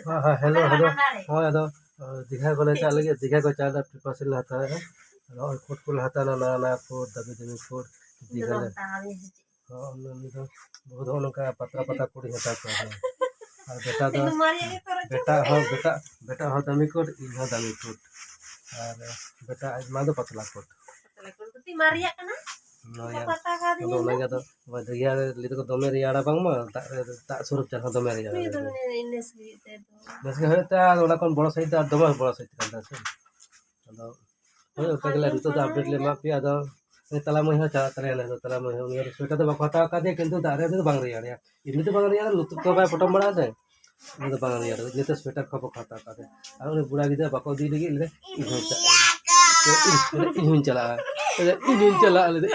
हाँ हाँ hello hello हाँ अदो दीघा को ले चल लगे दीघा को चाला प्रिपरेशन हता है और कोट को हता ना ना ना कोट दबे दबे कोट दीघा ले हाँ उन्होंने तो बहुत उनका पता पता कोड़ी हता है और बेटा तो बेटा बेटा हो दमी कोट इन हो दमी कोट और बेटा मा दो पतला कोट मारिया कना पता का दिन तो लगा तो दीघा ले तो दमे रियाड़ा बांग मा ता स्वरूप चल दमे रियाड़ा नसके होता ओला कोन बड़ सहित दमे बड़ सहित कंदा से अदो होय तगला तो अपडेट ले मा पे अदो तला मै हो चा तले ले तला मै हो यार स्वेटर तो बखता का दे किंतु दारे तो बांग रियाड़ा इमि तो बांग रियाड़ा लुतु तो बाय पटम बड़ा दे ini तो बांग रियाड़ा ये तो स्वेटर खप खाता का दे और बुढ़ा गिदा बको दी लगी ले इन चला ले दे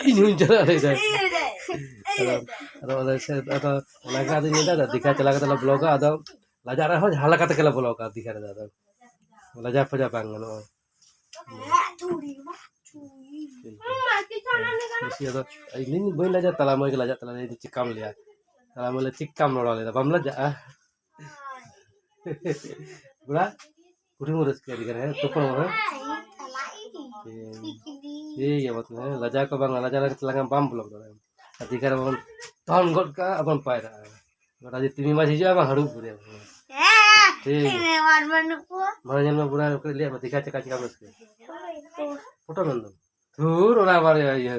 अदो से अदो लगा दिन दा दिखा चला का ब्लॉग अदो लाजा रहा हो हाला का तकला ब्लॉग दिखा रे दादा लाजा फजा बांग no Mesti ada ini boleh lajar tala mau lajar tala ini cikam lihat tala mau cikam loral lihat bam lajar ah bukan kurang urus kaya dikan ya tupang orang iya betul lajar kau bang lajar lagi telangan bam blok orang dikan bang tahun god ka abang paira berarti timi masih jauh abang haru pura mana jangan pura lihat berarti kaca kaca kamu sekali foto nonton tur orang baru ya